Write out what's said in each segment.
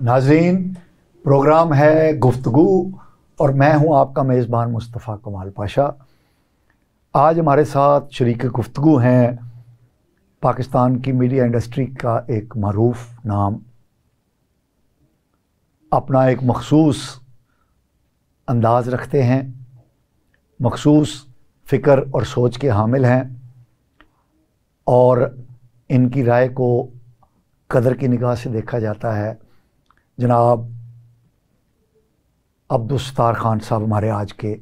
ناظرین، پروگرام ہے گفتگو اور میں ہوں آپ کا میزبان مصطفیٰ کمال پاشا۔ آج ہمارے ساتھ شریک گفتگو ہیں پاکستان کی میڈیا انڈسٹری کا ایک معروف نام، اپنا ایک مخصوص انداز رکھتے ہیں، مخصوص فکر اور سوچ کے حامل ہیں، اور ان کی رائے کو قدر کی نگاہ سے دیکھا جاتا ہے۔ جناب عبدالستار خان صاحب ہمارے آج کے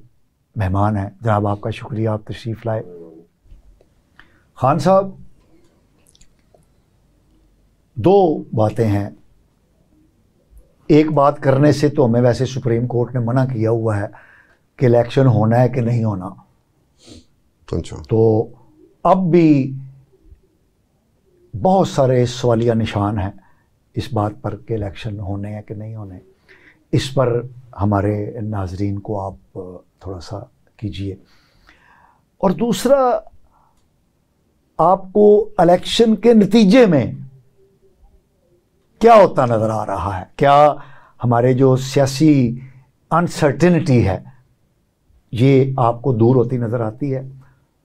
مہمان ہیں۔ جناب آپ کا شکریہ، آپ تشریف لائے۔ خان صاحب، دو باتیں ہیں۔ ایک بات کرنے سے تو ہمیں ویسے سپریم کورٹ نے منع کیا ہوا ہے کہ الیکشن ہونا ہے کہ نہیں ہونا، تو اب بھی بہت سارے سوالیہ نشان ہیں اس بات پر کہ الیکشن ہونے ہیں کہ نہیں ہونے۔ اس پر ہمارے ناظرین کو آپ تھوڑا سا کیجئے۔ اور دوسرا، آپ کو الیکشن کے نتیجے میں کیا ہوتا نظر آ رہا ہے؟ کیا ہمارے جو سیاسی انسرٹنٹی ہے یہ آپ کو دور ہوتی نظر آتی ہے؟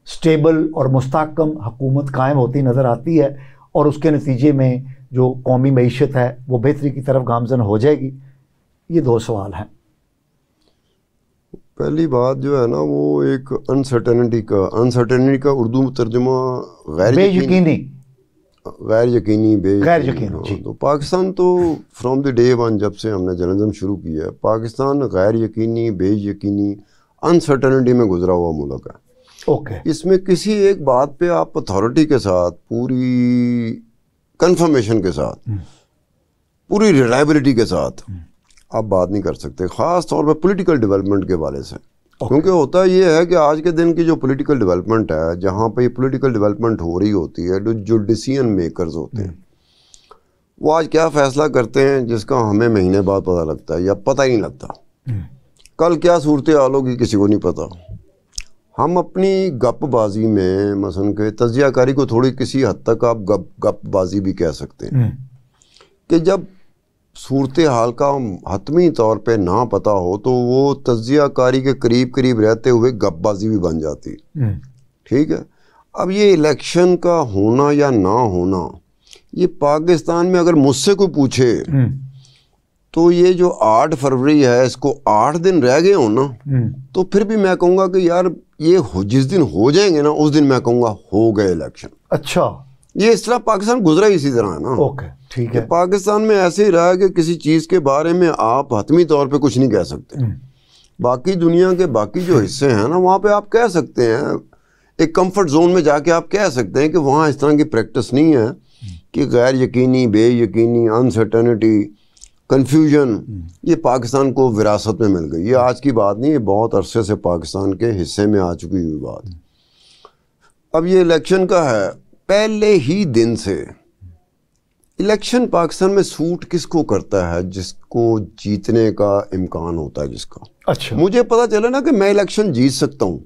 سٹیبل اور مستحکم حکومت قائم ہوتی نظر آتی ہے اور اس کے نتیجے میں جو قومی معیشت ہے وہ بہتری کی طرف گامزن ہو جائے گی؟ یہ دو سوال ہیں۔ پہلی بات جو ہے نا، وہ ایک انسرٹنٹی کا اردو ترجمہ غیر یقینی، جی۔ تو پاکستان تو فرام دی ڈے ون، جب سے ہم نے جرنلزم شروع کیا ہے، پاکستان غیر یقینی، بے یقینی، انسرٹنٹی میں گزرا ہوا ملک ہے۔ اس میں کسی ایک بات پہ آپ اتھارٹی کے ساتھ، پوری کنفرمیشن کے ساتھ، پوری ریلائبلٹی کے ساتھ آپ بات نہیں کر سکتے، خاص طور پہ پولیٹیکل ڈیولپمنٹ کے حوالے سے۔ کیونکہ ہوتا یہ ہے کہ آج کے دن کی جو پولیٹیکل ڈیولپمنٹ ہے، جہاں پہ یہ پولیٹیکل ڈیولپمنٹ ہو رہی ہوتی ہے، جو ڈیسیژن میکرز ہوتے ہیں وہ آج کیا فیصلہ کرتے ہیں جس کا ہمیں مہینے بعد پتہ لگتا ہے یا پتہ ہی نہیں لگتا۔ کل کیا صورتحال ہوگی کسی کو نہیں پتہ۔ ہم اپنی گپ بازی میں مثلا کہ تجزیہ کاری کو تھوڑی کسی حد تک آپ گپ بازی بھی کہہ سکتے ہیں کہ جب صورتحال کا حتمی طور پہ نہ پتہ ہو تو وہ تجزیہ کاری کے قریب رہتے ہوئے گپ بازی بھی بن جاتی۔ ٹھیک ہے، اب یہ الیکشن کا ہونا یا نہ ہونا، یہ پاکستان میں اگر مجھ سے کوئی پوچھے تو یہ جو 8 فروری ہے، اس کو 8 دن رہ گئے ہوں نا، تو پھر بھی میں کہوں گا کہ یار یہ جس دن ہو جائیں گے نا، اس دن میں کہوں گا ہو گئے الیکشن۔ اچھا، یہ اس طرح پاکستان گزرا اسی طرح ہے نا۔ اوکے، ٹھیک ہے۔ پاکستان میں ایسے ہی رہا کہ کسی چیز کے بارے میں آپ حتمی طور پہ کچھ نہیں کہہ سکتے۔ باقی دنیا کے باقی جو حصے ہیں نا، وہاں پہ آپ کہہ سکتے ہیں، ایک کمفرٹ زون میں جا کے آپ کہہ سکتے ہیں کہ وہاں اس طرح کی پریکٹس نہیں ہے کہ غیر یقینی، بے یقینی، انسرٹنٹی، کنفیوژن، یہ پاکستان کو وراثت میں مل گئی۔ یہ آج کی بات نہیں، یہ بہت عرصے سے پاکستان کے حصے میں آ چکی ہوئی بات۔ اب یہ الیکشن کا ہے، پہلے ہی دن سے الیکشن پاکستان میں سوٹ کس کو کرتا ہے؟ جس کو جیتنے کا امکان ہوتا ہے، جس کا۔ اچھا، مجھے پتا چلا نا کہ میں الیکشن جیت سکتا ہوں،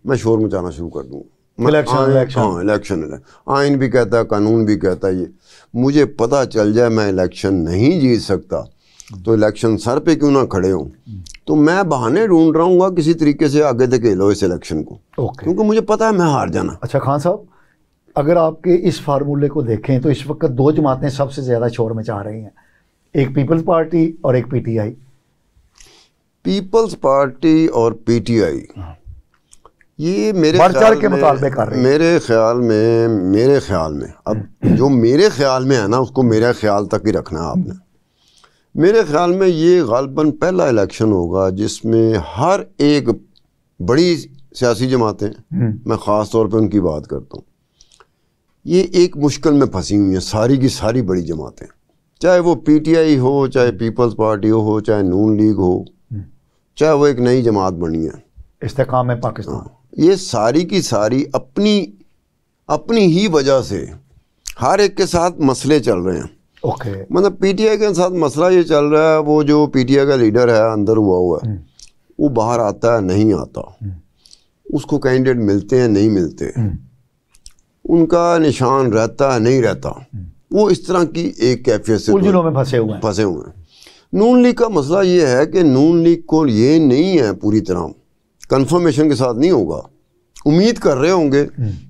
میں شور مچانا شروع کر دوں۔ الیکشن آئین بھی کہتا ہے، قانون بھی کہتا ہے، یہ مجھے پتا چل جائے میں الیکشن نہیں جیت سکتا تو الیکشن سر پہ کیوں نہ کھڑے ہوں، تو میں بہانے ڈھونڈ رہا ہوں گا کسی طریقے سے آگے دھکیلو اس الیکشن کو، کیونکہ مجھے پتا ہے میں ہار جانا۔ اچھا خان صاحب، اگر آپ کے اس فارمولے کو دیکھیں تو اس وقت 2 جماعتیں سب سے زیادہ شور مچا رہی ہیں، ایک پیپلز پارٹی اور ایک P T I. Peoples Party اور پی ٹی آئی یہ میرے خیال میں اب جو میرے خیال میں ہے نا، اس کو میرے خیال تک ہی رکھنا ہے آپ نے۔ میرے خیال میں یہ غالباً پہلا الیکشن ہوگا جس میں ہر ایک بڑی سیاسی جماعتیں، میں خاص طور پہ ان کی بات کرتا ہوں، یہ ایک مشکل میں پھنسی ہوئی ہیں، ساری کی ساری بڑی جماعتیں، چاہے وہ پی ٹی آئی ہو، چاہے پیپلز پارٹی ہو، چاہے نون لیگ ہو، چاہے وہ ایک نئی جماعت بنی ہے استحکام پاکستان، یہ ساری کی ساری اپنی ہی وجہ سے ہر ایک کے ساتھ مسئلے چل رہے ہیں۔ مطلب پی ٹی آئی کے ساتھ مسئلہ یہ چل رہا ہے، وہ جو پی ٹی آئی کا لیڈر ہے اندر ہوا ہے، وہ باہر آتا ہے نہیں آتا، اس کو کینڈیڈیٹ ملتے ہیں نہیں ملتے، ان کا نشان رہتا ہے نہیں رہتا، وہ اس طرح کی ایک کیفیت سے الجھنوں میں پھنسے ہوئے ہیں۔ نون لیگ کا مسئلہ یہ ہے کہ نون لیگ کو یہ نہیں ہے پوری طرح کنفرمیشن کے ساتھ نہیں ہوگا. امید کر رہے ہوں گے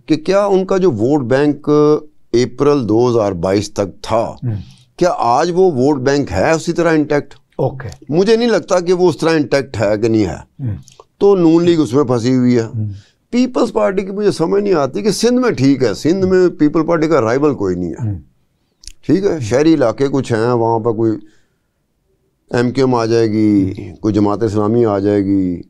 کہ کیا ان کا جو ووٹ بینک اپریل 2022 تک تھا, کیا آج وہ ووٹ بینک ہے اسی طرح انٹیکٹ؟ مجھے نہیں لگتا کہ وہ اس طرح انٹیکٹ ہے کہ نہیں ہے. تو نون لیگ اس میں پھنسی ہوئی ہے. پیپلز پارٹی کی مجھے سمجھ نہیں آتی کہ سندھ میں ٹھیک ہے, سندھ میں پیپل پارٹی کا رائبل کوئی نہیں ہے, ٹھیک ہے, شہری علاقے کچھ ہیں, وہاں پر کوئی ایم کیو ایم آ جائے گی, کوئی جماعت اسلامی آ جائے گی,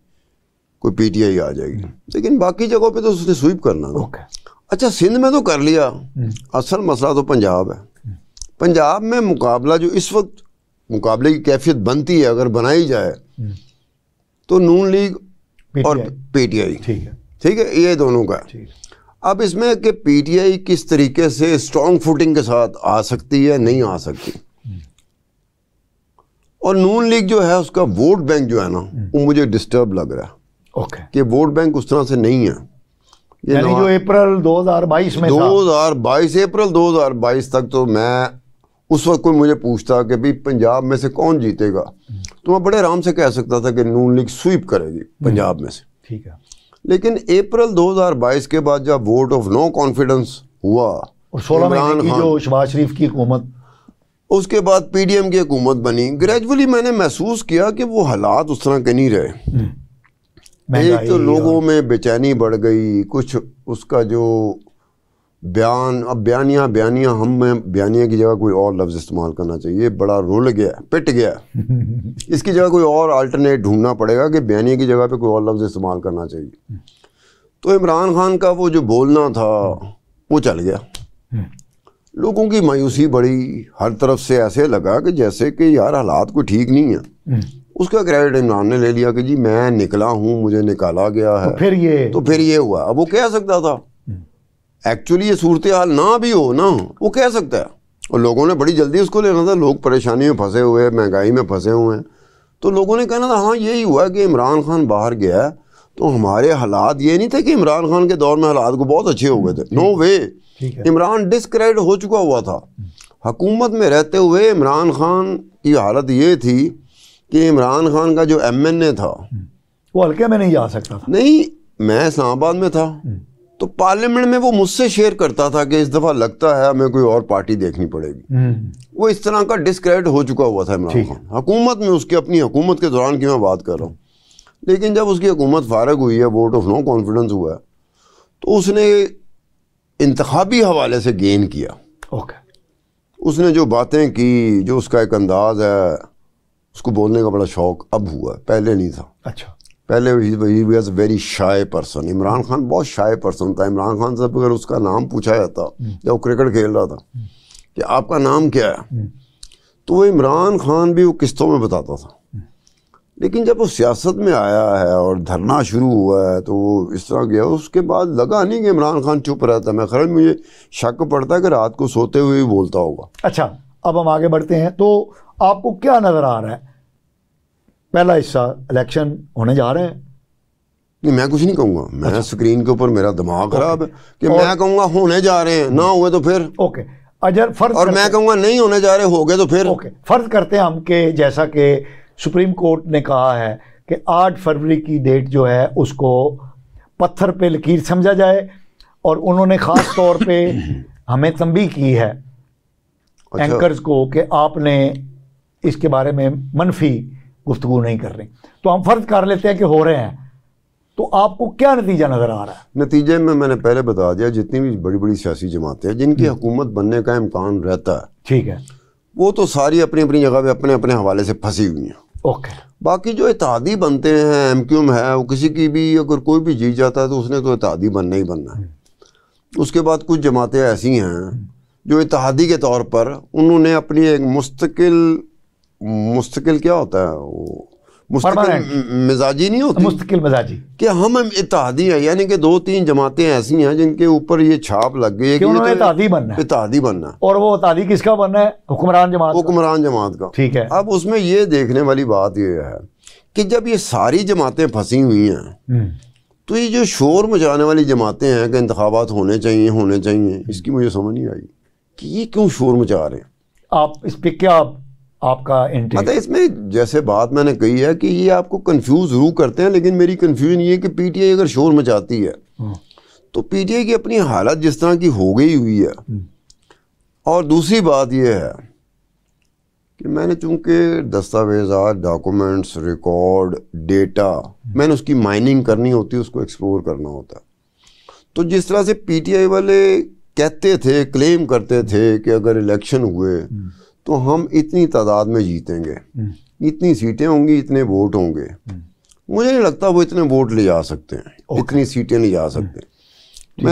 کوئی پی ٹی آئی آ جائے گی, لیکن باقی جگہوں پہ تو اس نے سویپ کرنا ہے. اچھا سندھ میں تو کر لیا, اصل مسئلہ تو پنجاب ہے. پنجاب میں مقابلہ جو اس وقت مقابلے کی کیفیت بنتی ہے, اگر بنائی جائے تو نون لیگ اور پی ٹی آئی, ٹھیک ہے, یہ دونوں کا ہے. اب اس میں کہ پی ٹی آئی کس طریقے سے اسٹرانگ فوٹنگ کے ساتھ آ سکتی ہے, نہیں آ سکتی, اور نون لیگ جو ہے اس کا ووٹ بینک جو ہے نا وہ مجھے ڈسٹرب لگ رہا ہے کہ ووٹ بینک اس طرح سے نہیں ہے. یعنی جو اپریل 2022 میں 2022 اپریل 2022 تک تو میں اس وقت کوئی مجھے پوچھتا کہ بھی پنجاب میں سے کون جیتے گا تو میں بڑے آرام سے کہہ سکتا تھا کہ نون لیگ سویپ کرے گی پنجاب میں سے, ٹھیک ہے. لیکن اپریل 2022 کے بعد جب ووٹ آف نو کانفیڈنس ہوا اور 16 مہینے کی جو شہباز شریف کی حکومت, اس کے بعد پی ڈی ایم کی حکومت بنی, گریجولی میں نے محسوس کیا کہ وہ حالات اس طرح کے نہیں رہے. ایک تو لوگوں میں بے چینی بڑھ گئی, کچھ اس کا جو بیان, اب بیانیہ ہم میں بیانیہ کی جگہ کوئی اور لفظ استعمال کرنا چاہیے, بڑا رول گیا, پٹ گیا, اس کی جگہ کوئی اور آلٹرنیٹ ڈھونڈنا پڑے گا کہ بیانیہ کی جگہ پہ کوئی اور لفظ استعمال کرنا چاہیے. تو عمران خان کا وہ جو بولنا تھا وہ چل گیا. لوگوں کی مایوسی بڑی, ہر طرف سے ایسے لگا کہ جیسے کہ یار حالات کوئی ٹھیک نہیں ہے. اس کا کریڈٹ عمران نے لے لیا کہ جی میں نکلا ہوں, مجھے نکالا گیا ہے, تو پھر یہ ہوا. اب وہ کہہ سکتا تھا ایکچولی یہ صورتحال نہ بھی ہو نا, وہ کہہ سکتا ہے, اور لوگوں نے بڑی جلدی اس کو لینا تھا. لوگ پریشانی میں پھنسے ہوئے, مہنگائی میں پھنسے ہوئے ہیں, تو لوگوں نے کہنا تھا ہاں یہی ہوا کہ عمران خان باہر گیا ہے تو ہمارے حالات یہ نہیں تھے کہ عمران خان کے دور میں حالات کو بہت اچھے ہو گئے تھے. نو وے, عمران ڈسکریڈٹ ہو چکا ہوا تھا. حکومت میں رہتے ہوئے عمران خان کی حالت یہ تھی کہ عمران خان کا جو ایم این اے تھا وہ حلقے میں نہیں جا سکتا تھا. نہیں, میں اسلام آباد میں تھا تو پارلیمنٹ میں وہ مجھ سے شیئر کرتا تھا کہ اس دفعہ لگتا ہے ہمیں کوئی اور پارٹی دیکھنی پڑے گی. وہ اس طرح کا ڈسکریڈٹ ہو چکا ہوا تھا عمران خان حکومت میں, اس کی اپنی حکومت کے دوران کی میں بات کر رہا ہوں. لیکن جب اس کی حکومت فارغ ہوئی ہے, ووٹ آف نو کانفیڈنس ہوا ہے, تو اس نے انتخابی حوالے سے گین کیا. اس نے جو باتیں کی, جو اس کا ایک انداز ہے, اس کو بولنے کا بڑا شوق اب ہوا ہے, پہلے نہیں تھا. اچھا, پہلے he was a very shy person. Imran Khan بہت شائے پرسن تھا. عمران خان سے اگر اس کا نام پوچھا جاتا جب وہ کرکٹ کھیل رہا تھا کہ آپ کا نام کیا ہے, تو وہ عمران خان بھی وہ قسطوں میں بتاتا تھا. لیکن جب وہ سیاست میں آیا ہے اور دھرنا شروع ہوا ہے تو وہ اس طرح گیا. اس کے بعد لگا نہیں کہ عمران خان چپ رہتا. میں خیال مجھے شک پڑتا ہے کہ رات کو سوتے ہوئے بھی بولتا ہوگا. اچھا, اب ہم آگے بڑھتے ہیں. تو آپ کو کیا نظر آ رہا ہے, پہلا حصہ الیکشن ہونے جا رہے ہیں؟ نہیں, میں کچھ نہیں کہوں گا. میں اسکرین کے اوپر میرا دماغ خراب ہے کہ میں کہوں گا ہونے جا رہے ہیں, نہ ہوئے تو پھر اوکے. اجر فرض, اور میں کہوں گا نہیں ہونے جا رہے, ہو گئے تو پھر اوکے. فرض کرتے ہیں ہم کہ جیسا کہ سپریم کورٹ نے کہا ہے کہ 8 فروری کی ڈیٹ جو ہے اس کو پتھر پہ لکیر سمجھا جائے, اور انہوں نے خاص طور پہ ہمیں تنبیہ کی ہے اینکرز کو کہ آپ نے اس کے بارے میں منفی گفتگو نہیں کر رہے. تو ہم فرض کر لیتے ہیں کہ ہو رہے ہیں, تو آپ کو کیا نتیجہ نظر آ رہا ہے؟ نتیجے میں نے پہلے بتا دیا, جتنی بھی بڑی بڑی سیاسی جماعتیں ہیں جن کی حکومت بننے کا امکان رہتا ہے, ٹھیک ہے, وہ تو ساری اپنی اپنی جگہ پہ اپنے اپنے حوالے سے پھنسی ہوئی ہیں. اوکے. باقی جو اتحادی بنتے ہیں, ایم کیو ایم ہے, وہ کسی کی بھی اگر کوئی بھی جیت جاتا ہے تو اس نے تو اتحادی بننا ہی بننا ہے. اس کے بعد کچھ جماعتیں ایسی ہیں جو اتحادی کے طور پر انہوں نے اپنی ایک مستقل کیا ہوتا ہے, وہ مستقل مزاجی نہیں ہوتی, مستقل مزاجی, کہ ہم اتحادی ہیں. یعنی کہ 2-3 جماعتیں ایسی ہیں جن کے اوپر یہ چھاپ لگ گئی ہے کہ انہوں نے اتحادی بننا ہے. اور وہ اتحادی کس کا بننا ہے؟ حکمران جماعت کا. ٹھیک ہے. اب اس میں یہ دیکھنے والی بات یہ ہے کہ جب یہ ساری جماعتیں پھنسی ہوئی ہیں تو یہ جو شور مچانے والی جماعتیں ہیں کہ انتخابات ہونے چاہیے, اس کی مجھے سمجھ نہیں آئی کہ یہ کیوں شور مچا رہے ہیں. آپ اس پہ کیا آپ کا انٹیک؟ اس میں جیسے بات میں نے کہی ہے کہ یہ آپ کو کنفیوز ضرور کرتے ہیں، لیکن میری کنفیوژن یہ ہے کہ پی ٹی آئی اگر شور مچاتی ہے تو پی ٹی آئی کی اپنی حالت جس طرح کی ہو گئی ہوئی ہے. اور دوسری بات یہ ہے کہ میں نے چونکہ دستاویزات، ڈاکومنٹس، ریکارڈ، ڈیٹا، میں نے اس کی مائننگ کرنی ہوتی ہے، اس کو ایکسپلور کرنا ہوتا ہے. تو جس طرح سے پی ٹی آئی والے کہتے تھے، کلیم کرتے تھے کہ اگر الیکشن ہوئے تو ہم اتنی تعداد میں جیتیں گے، اتنی سیٹیں ہوں گی، اتنے ووٹ ہوں گے، مجھے نہیں لگتا وہ اتنے ووٹ لے جا سکتے ہیں، اتنی سیٹیں لے جا سکتے ہیں.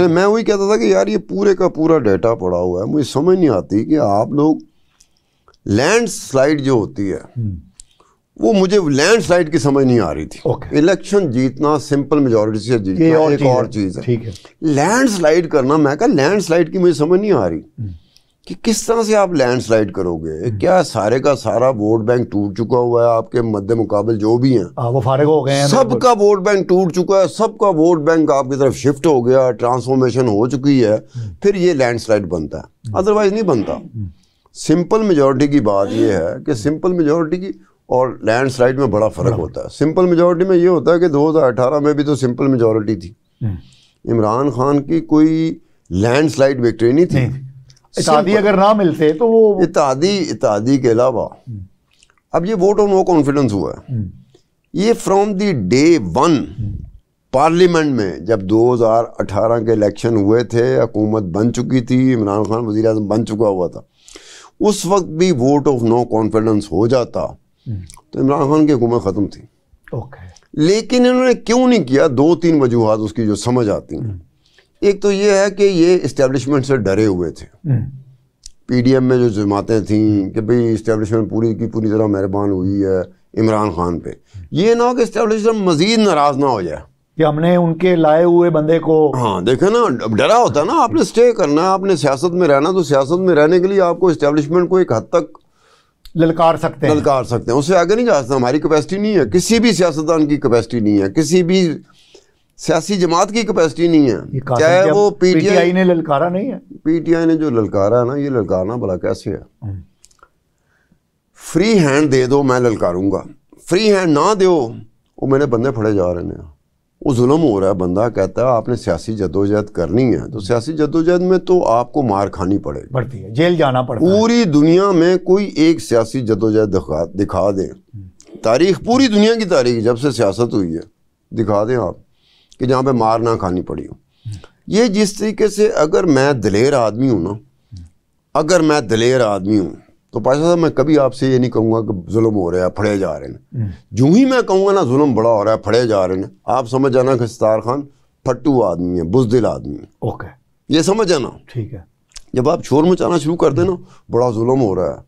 میں وہی کہتا تھا کہ یار یہ پورے کا پورا ڈیٹا پڑا ہوا ہے، مجھے سمجھ نہیں آتی کہ آپ لوگ لینڈ سلائڈ جو ہوتی ہے وہ مجھے لینڈ سلائڈ کی سمجھ نہیں آ رہی تھی. الیکشن جیتنا سمپل میجورٹی سے جیتنا ایک اور چیز ہے، لینڈ سلائڈ کرنا، میں کہا لینڈ سلائڈ کی مجھے سمجھ نہیں آ رہی کہ کس طرح سے آپ لینڈ سلائڈ کرو گے. کیا سارے کا سارا ووٹ بینک ٹوٹ چکا ہوا ہے؟ آپ کے مد مقابل جو بھی ہیں وہ فارغ ہو گئے ہیں، سب کا ووٹ بینک ٹوٹ چکا ہے، سب کا ووٹ بینک آپ کی طرف شفٹ ہو گیا، ٹرانسفارمیشن ہو چکی ہے، پھر یہ لینڈ سلائڈ بنتا ہے، ادروائز نہیں بنتا. سمپل میجورٹی کی بات یہ ہے کہ سمپل میجورٹی کی اور لینڈ سلائڈ میں بڑا فرق ہوتا ہے. سمپل میجورٹی میں یہ ہوتا ہے کہ 2018 میں بھی تو سمپل میجورٹی تھی، عمران خان کی کوئی لینڈ سلائڈ وکٹری نہیں تھی. اتحادی اگر نہ ملتے تو وہ اتحادی کے علاوہ اب یہ ووٹ آف نو کانفیڈنس ہوا ہے. یہ from the day one parliament میں جب 2018 کے الیکشن ہوئے تھے، حکومت بن چکی تھی، عمران خان وزیر اعظم بن چکا ہوا تھا، اس وقت بھی ووٹ آف نو کانفیڈنس ہو جاتا تو عمران خان کی حکومت ختم تھی. لیکن انہوں نے کیوں نہیں کیا؟ 2-3 وجوہات اس کی جو سمجھ آتی ہیں. ایک تو یہ ہے کہ یہ اسٹیبلشمنٹ سے ڈرے ہوئے تھے. پی ڈی ایم میں جو جماعتیں تھیں کہ بھئی اسٹیبلشمنٹ پوری کی پوری طرح مہربان ہوئی ہے عمران خان پہ، یہ نہ ہو کہ اسٹیبلشمنٹ مزید ناراض نہ ہو جائے کہ ہم نے ان کے لائے ہوئے بندے کو. ہاں دیکھیں نا، ڈرا ہوتا ہے نا، آپ نے سٹے کرنا ہے، آپ نے سیاست میں رہنا، تو سیاست میں رہنے کے لیے آپ کو اسٹیبلشمنٹ کو ایک حد تک للکار سکتے ہیں، اس سے آگے نہیں جا سکتے. ہماری کیپیسٹی نہیں ہے، کسی بھی سیاستدان کی کیپیسٹی نہیں ہے، کسی بھی سیاسی جماعت کی کیپیسٹی نہیں ہے، چاہے وہ پی ٹی آئی نے للکارا نہیں ہے. پی ٹی آئی نے جو للکارا ہے نا، یہ للکارنا بھلا کیسے ہے؟ فری ہینڈ دے دو میں للکاروں گا، فری ہینڈ نہ دو وہ میرے بندے پھڑے جا رہے ہیں، وہ ظلم ہو رہا ہے. بندہ کہتا ہے آپ نے سیاسی جدوجہد کرنی ہے تو سیاسی جدوجہد میں تو آپ کو مار کھانی پڑتی ہے، جیل جانا پڑتا ہے. پوری دنیا میں کوئی ایک سیاسی جدوجہد دکھا دیں، تاریخ، پوری دنیا کی تاریخ جب سے سیاست ہوئی ہے، دکھا دیں آپ کہ جہاں پہ مار نہ کھانی پڑی ہو. یہ جس طریقے سے اگر میں دلیر آدمی ہوں نا، اگر میں دلیر آدمی ہوں تو پاشا صاحب میں کبھی آپ سے یہ نہیں کہوں گا کہ ظلم ہو رہا ہے، پھڑے جا رہے ہیں. جو ہی میں کہوں گا نا ظلم بڑا ہو رہا ہے، پھڑے جا رہے ہیں، آپ سمجھ جانا کہ ستار خان پھٹو آدمی ہے، بزدل آدمی ہے. اوکے، یہ سمجھ جانا. ٹھیک ہے. جب آپ شور مچانا شروع کر دیں نا، بڑا ظلم ہو رہا ہے،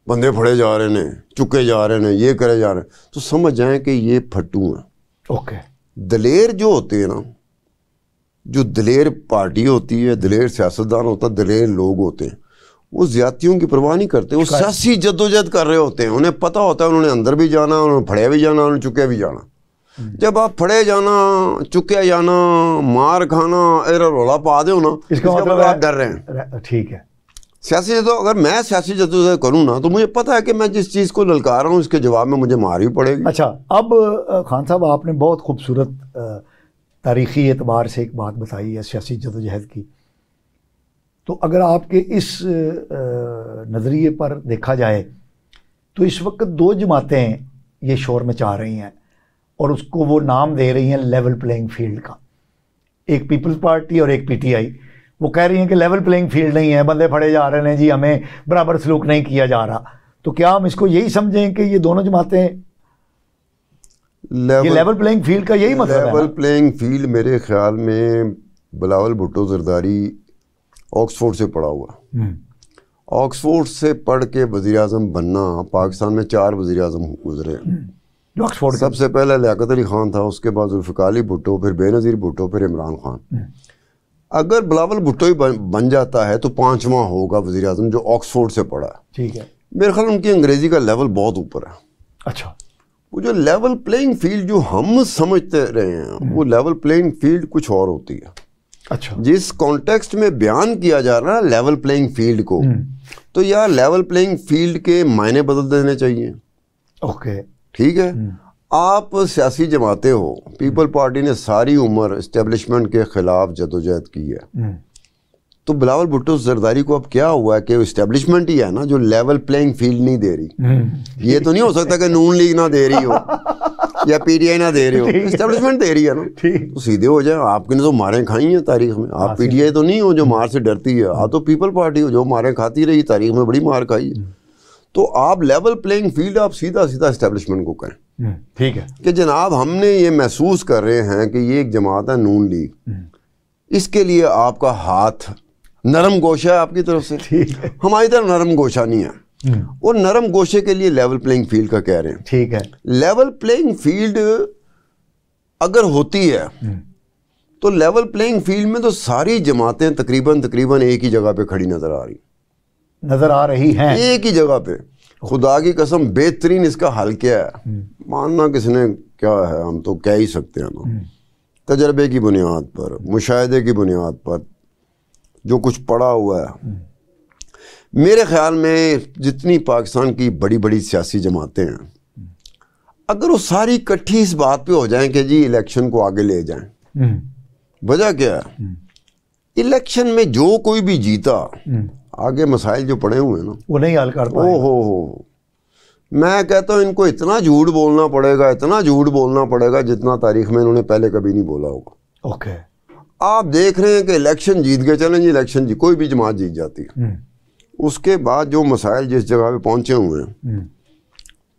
بندے پھڑے جا رہے ہیں، چکے جا رہے ہیں، یہ کرے جا رہے ہیں، تو سمجھ جائیں کہ یہ پھٹو ہیں. اوکے. دلیر جو ہوتے ہیں نا، جو دلیر پارٹی ہوتی ہے، دلیر سیاستدان ہوتا ہے، دلیر لوگ ہوتے ہیں، وہ زیادتیوں کی پرواہ نہیں کرتے، وہ سیاسی جدوجہد کر رہے ہوتے ہیں. انہیں پتہ ہوتا ہے انہوں نے اندر بھی جانا، انہوں نے پھڑے بھی جانا، انہوں نے چکے بھی جانا. جب آپ پھڑے جانا، چکے جانا، مار کھانا، رولا پا دے نا، اس کا مطلب آپ ڈر رہے ہیں. ٹھیک ہے. سیاسی اگر میں سیاسی جدوجہد کروں نا تو مجھے پتہ ہے کہ میں جس چیز کو للکار رہا ہوں اس کے جواب میں مجھے مار ہی پڑے گی. اچھا، اب خان صاحب آپ نے بہت خوبصورت تاریخی اعتبار سے ایک بات بتائی ہے سیاسی جدوجہد کی. تو اگر آپ کے اس نظریے پر دیکھا جائے تو اس وقت 2 جماعتیں یہ شور مچا رہی ہیں اور اس کو وہ نام دے رہی ہیں لیول پلینگ فیلڈ کا. ایک پیپلز پارٹی اور ایک پی ٹی آئی. وہ کہہ رہی ہیں کہ لیول پلینگ فیلڈ نہیں ہے، بندے پھڑے جا رہے ہیں جی، ہمیں برابر سلوک نہیں کیا جا رہا. تو کیا ہم اس کو یہی سمجھیں کہ یہ دونوں جماعتیں یہ لیول پلینگ فیلڈ کا یہی مطلب ہے؟ لیول پلینگ فیلڈ میرے خیال میں بلاول بھٹو زرداری آکسفورڈ سے پڑھا ہوا. آکسفورڈ سے پڑھ کے وزیر اعظم بننا، پاکستان میں 4 وزیر اعظم گزرے. سب سے پہلے لیاقت علی خان تھا، اس کے بعد ذوالفقار علی بھٹو، پھر بے نظیر بھٹو، پھر عمران خان. اگر بلاول بھٹو ہی بن جاتا ہے تو 5واں ہوگا وزیر اعظم جو آکسفورڈ سے پڑھا ہے. ٹھیک ہے. میرے خیال ان کی انگریزی کا لیول بہت اوپر ہے. اچھا. وہ جو لیول پلینگ فیلڈ جو ہم سمجھتے رہے ہیں، وہ لیول پلینگ فیلڈ کچھ اور ہوتی ہے. اچھا جس کانٹیکسٹ میں بیان کیا جا رہا ہے لیول پلینگ فیلڈ کو, تو یار لیول پلینگ فیلڈ کے معنی بدل دینے چاہیے. اوکے ٹھیک ہے. آپ سیاسی جماعتیں ہو, پیپل پارٹی نے ساری عمر اسٹیبلشمنٹ کے خلاف جدوجہد کی ہے, تو بلاول بھٹو زرداری کو اب کیا ہوا ہے کہ اسٹیبلشمنٹ ہی ہے نا جو لیول پلینگ فیلڈ نہیں دے رہی. یہ تو نہیں ہو سکتا کہ نون لیگ نہ دے رہی ہو یا پی ٹی آئی نہ دے رہی ہو, اسٹیبلشمنٹ دے رہی ہے نا, تو سیدھے ہو جائیں. آپ نے تو ماریں کھائی ہیں تاریخ میں, آپ پی ٹی آئی تو نہیں ہو جو مار سے ڈرتی ہے, آپ تو پیپل پارٹی ہو جو ماریں کھاتی رہی, تاریخ میں بڑی مار کھائی ہے. تو آپ لیول پلینگ فیلڈ آپ سیدھا سیدھا اسٹیبلشمنٹ کو کہیں ٹھیک ہے کہ جناب ہم نے یہ محسوس کر رہے ہیں کہ یہ ایک جماعت ہے نون لیگ, اس کے لیے آپ کا ہاتھ نرم گوشہ ہے آپ کی طرف سے, ہماری طرف نرم گوشہ نہیں ہے, اور نرم گوشے کے لیے لیول پلینگ فیلڈ کا کہہ رہے ہیں. ٹھیک ہے. لیول پلینگ فیلڈ اگر ہوتی ہے تو لیول پلینگ فیلڈ میں تو ساری جماعتیں تقریباً ایک ہی جگہ پہ کھڑی نظر آ رہی ہیں, ایک ہی جگہ پہ. خدا کی قسم بہترین اس کا حل کیا ہے, ماننا کس نے کیا ہے, ہم تو کہہ ہی سکتے ہیں نا, تجربے کی بنیاد پر, مشاہدے کی بنیاد پر جو کچھ پڑا ہوا ہے. میرے خیال میں جتنی پاکستان کی بڑی بڑی سیاسی جماعتیں ہیں, اگر وہ ساری اکٹھی اس بات پہ ہو جائیں کہ جی الیکشن کو آگے لے جائیں, وجہ کیا ہے, الیکشن میں جو کوئی بھی جیتا آگے مسائل جو پڑے ہوئے ہیں نا وہ نہیں حل کر پائے. میں کہتا ہوں ان کو اتنا جھوٹ بولنا پڑے گا جتنا تاریخ میں انہوں نے پہلے کبھی نہیں بولا ہوگا. اوکے. آپ دیکھ رہے ہیں کہ الیکشن جیت گئے, چلیں جی الیکشن کوئی بھی جماعت جیت جاتی ہے, اس کے بعد جو مسائل جس جگہ پہ پہنچے ہوئے ہیں,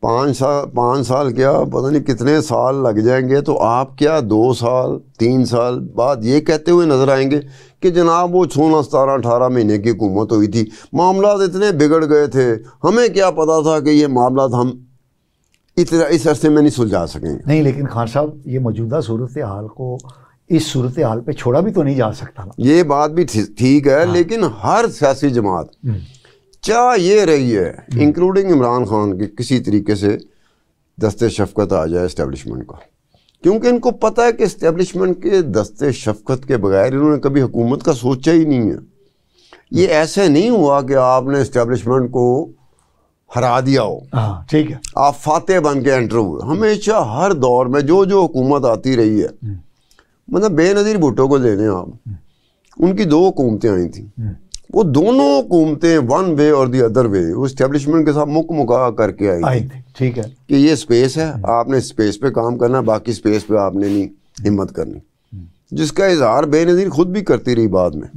5 سال کیا پتہ نہیں کتنے سال لگ جائیں گے, تو آپ کیا 2 سال 3 سال بعد یہ کہتے ہوئے نظر آئیں گے کہ جناب وہ 16 17 18 مہینے کی حکومت ہوئی تھی, معاملات اتنے بگڑ گئے تھے, ہمیں کیا پتا تھا کہ یہ معاملات ہم اس عرصے میں نہیں سلجھا سکیں گے. نہیں, لیکن خان صاحب یہ موجودہ صورتحال کو اس صورتحال پہ چھوڑا بھی تو نہیں جا سکتا نا. یہ بات بھی ٹھیک ہے, لیکن ہر سیاسی جماعت چاہ یہ رہی ہے انکلوڈنگ عمران خان کی کسی طریقے سے دستے شفقت آ جائے اسٹیبلشمنٹ کا, کیونکہ ان کو پتہ ہے کہ اسٹیبلشمنٹ کے دستے شفقت کے بغیر انہوں نے کبھی حکومت کا سوچا ہی نہیں ہے. یہ ایسے نہیں ہوا کہ آپ نے اسٹیبلشمنٹ کو ہرا دیا ہو, ٹھیک ہے, آپ فاتح بن کے انٹر ہوئے. ہمیشہ ہر دور میں جو حکومت آتی رہی ہے, مطلب بے نظیر بھٹو کو لے لیں آپ, ان کی 2 حکومتیں آئی تھیں, وہ دونوں حکومتیں ون وے اور دی ادر وے وہ اسٹیبلشمنٹ کے ساتھ مکا کر کے آئی تھی. ٹھیک ہے کہ یہ اسپیس ہے, آپ نے اسپیس پہ کام کرنا, باقی اسپیس پہ آپ نے نہیں ہمت کرنی, جس کا اظہار بے نظیر خود بھی کرتی رہی بعد میں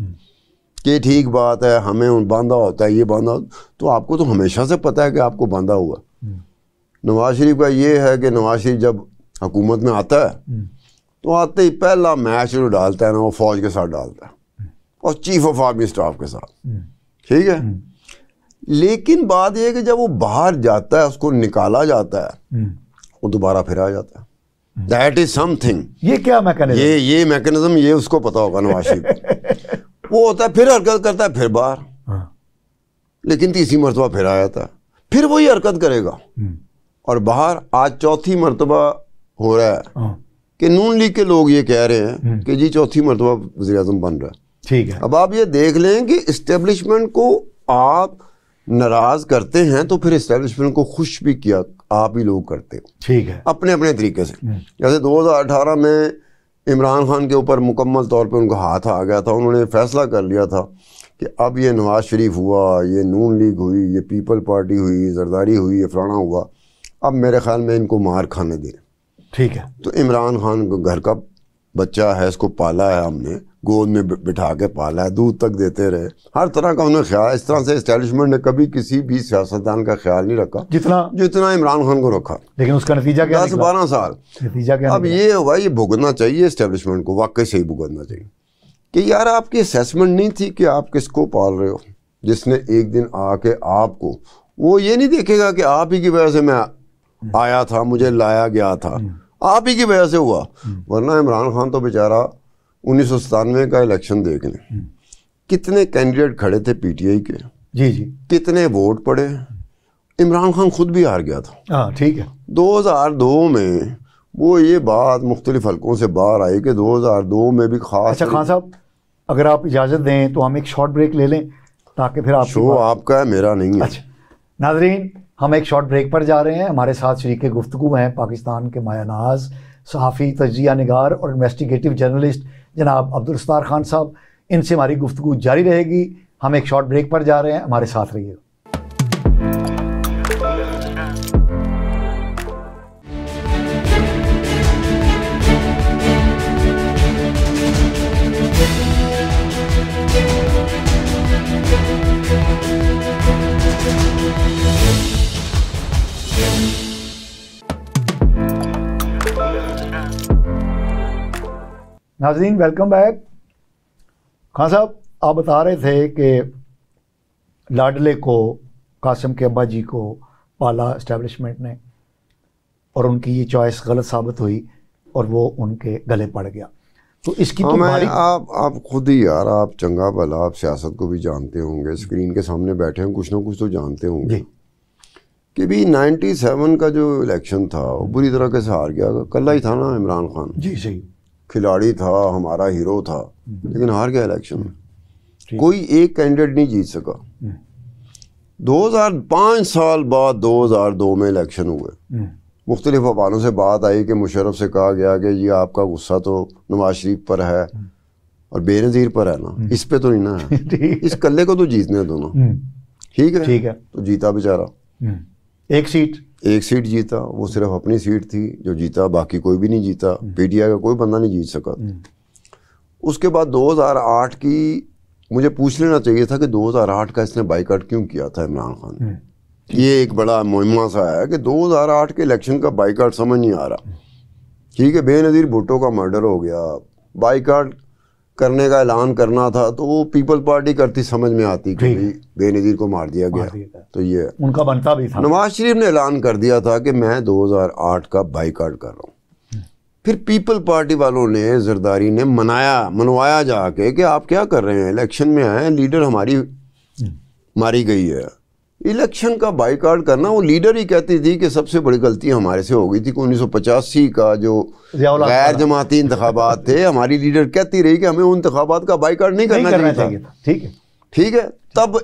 کہ ٹھیک بات ہے ہمیں باندھا ہوتا ہے, یہ باندھا. تو آپ کو تو ہمیشہ سے پتہ ہے کہ آپ کو باندھا ہوا. نواز شریف کا یہ ہے کہ نواز شریف جب حکومت میں آتا ہے تو آتے ہی پہلا میچ جو ڈالتا ہے نا وہ فوج کے ساتھ ڈالتا ہے اور چیف آف آرمی اسٹاف کے ساتھ, ٹھیک ہے. لیکن بات یہ ہے کہ جب وہ باہر جاتا ہے, اس کو نکالا جاتا ہے, وہ دوبارہ پھر آ جاتا ہے. That is some thing. یہ کیا میکینزم, یہ میکینزم یہ اس کو پتا ہوگا نواز شریف. وہ ہوتا ہے پھر حرکت کرتا ہے, پھر باہر, لیکن تیسری مرتبہ پھر آ جاتا ہے, پھر وہی حرکت کرے گا اور باہر. آج 4تھی مرتبہ ہو رہا ہے کہ نون لیگ کے لوگ یہ کہہ رہے ہیں کہ جی 4تھی مرتبہ وزیر اعظم بن رہا ہے. ٹھیک ہے. اب آپ یہ دیکھ لیں کہ اسٹیبلشمنٹ کو آپ ناراض کرتے ہیں تو پھر اسٹیبلشمنٹ کو خوش بھی کیا آپ ہی لوگ کرتے ہو, ٹھیک ہے, اپنے اپنے طریقے سے. جیسے 2018 میں عمران خان کے اوپر مکمل طور پہ ان کا ہاتھ آ گیا تھا, انہوں نے فیصلہ کر لیا تھا کہ اب یہ نواز شریف ہوا, یہ نون لیگ ہوئی, یہ پیپل پارٹی ہوئی, زرداری ہوئی, یہ فلانا ہوا, اب میرے خیال میں ان کو مار کھانے دیں. ٹھیک ہے. تو عمران خان کو گھر کا بچہ ہے, اس کو پالا ہے, ہم نے گود میں بٹھا کے پالا ہے, دودھ تک دیتے رہے, ہر طرح کا انہیں خیال. اس طرح سے اسٹیبلشمنٹ نے کبھی کسی بھی سیاستدان کا خیال نہیں رکھا جتنا عمران خان کو رکھا. لیکن اس کا نتیجہ کیا؟ 10-12 سال نتیجہ کیا؟ اب یہ ہوا, یہ بھگتنا چاہیے اسٹیبلشمنٹ کو, واقعی صحیح بھگتنا چاہیے کہ یار آپ کی اسیسمنٹ نہیں تھی کہ آپ کس کو پال رہے ہو. جس نے ایک دن آ کے آپ کو, وہ یہ نہیں دیکھے گا کہ آپ ہی کی وجہ سے میں آیا تھا, مجھے لایا گیا تھا, آپ ہی کی وجہ سے ہوا. ورنہ عمران خان تو بیچارہ 1997 کا الیکشن دیکھ لیں, کتنے کینڈیڈیٹ کھڑے تھے پی ٹی آئی کے, جی کتنے ووٹ پڑے, عمران خان خود بھی ہار گیا تھا. ٹھیک ہے. 2002 میں وہ یہ بات مختلف حلقوں سے باہر آئی کہ 2002 میں بھی خاص. اچھا خان صاحب, اگر آپ اجازت دیں تو ہم ایک شارٹ بریک لے لیں تاکہ پھر شو آپ کا ہے میرا نہیں ہے. اچھا ناظرین ہم ایک شارٹ بریک پر جا رہے ہیں. ہمارے ساتھ شریک گفتگو ہیں پاکستان کے مایہ ناز صحافی، تجزیہ نگار اور انویسٹیگیٹو جرنلسٹ جناب عبدالستار خان صاحب. ان سے ہماری گفتگو جاری رہے گی. ہم ایک شارٹ بریک پر جا رہے ہیں، ہمارے ساتھ رہیے. ناظرین ویلکم بیک. خان صاحب آپ بتا رہے تھے کہ لاڈلے کو، قاسم کے ابا جی کو پالا اسٹیبلشمنٹ نے اور ان کی یہ چوائس غلط ثابت ہوئی اور وہ ان کے گلے پڑ گیا. تو اس کی تو آپ خود ہی یار آپ چنگا بھلا آپ سیاست کو بھی جانتے ہوں گے، اسکرین کے سامنے بیٹھے ہیں کچھ نہ کچھ تو جانتے ہوں گے کہ بھی 97 کا جو الیکشن تھا وہ بری طرح سے ہار گیا. کل ہی تھا نا عمران خان. جی صحیح کھلاڑی تھا، ہمارا ہیرو تھا، لیکن ہار گیا الیکشن میں. کوئی ایک کینڈیڈیٹ نہیں جیت سکا. 2005 سال بعد 2002 میں الیکشن ہوئے. مختلف حوالوں سے بات آئی کہ مشرف سے کہا گیا کہ جی آپ کا غصہ تو نواز شریف پر ہے اور بے نظیر پر ہے نا، اس پہ تو نہیں نا ہے. اس کلے کو تو جیتنے دو نا. ٹھیک ہے تو جیتا بیچارہ. ایک سیٹ جیتا، وہ صرف اپنی سیٹ تھی جو جیتا، باقی کوئی بھی نہیں جیتا. پی ٹی آئی کا کوئی بندہ نہیں جیت سکا. اس کے بعد 2008 کی مجھے پوچھ لینا چاہیے تھا کہ 2008 کا اس نے بائیکاٹ کیوں کیا تھا عمران خان. یہ ایک بڑا مہمہ سا ہے کہ 2008 کے الیکشن کا بائیکاٹ سمجھ نہیں آ رہا. ٹھیک ہے، بے نظیر بھٹو کا مرڈر ہو گیا، بائیکاٹ کرنے کا اعلان کرنا تھا تو وہ پیپل پارٹی کرتی سمجھ میں آتی کہ بے نظیر کو مار دیا گیا تو یہ ان کا بنتا بھی تھا. نواز شریف نے اعلان کر دیا تھا کہ میں 2008 کا بائیکاٹ کر رہا ہوں. پھر پیپل پارٹی والوں نے، زرداری نے منوایا جا کے کہ آپ کیا کر رہے ہیں، الیکشن میں آئے ہیں، لیڈر ہماری ماری گئی ہے. الیکشن کا بائیکاٹ کرنا، وہ لیڈر ہی کہتی تھی کہ سب سے بڑی غلطی ہمارے سے ہو گئی تھی کہ 1985 کا جو غیر جماعتی انتخابات تھے، ہماری لیڈر کہتی رہی کہ ہمیں ان انتخابات کا بائیکاٹ نہیں کرنا چاہیے تھا. ٹھیک ہے، تب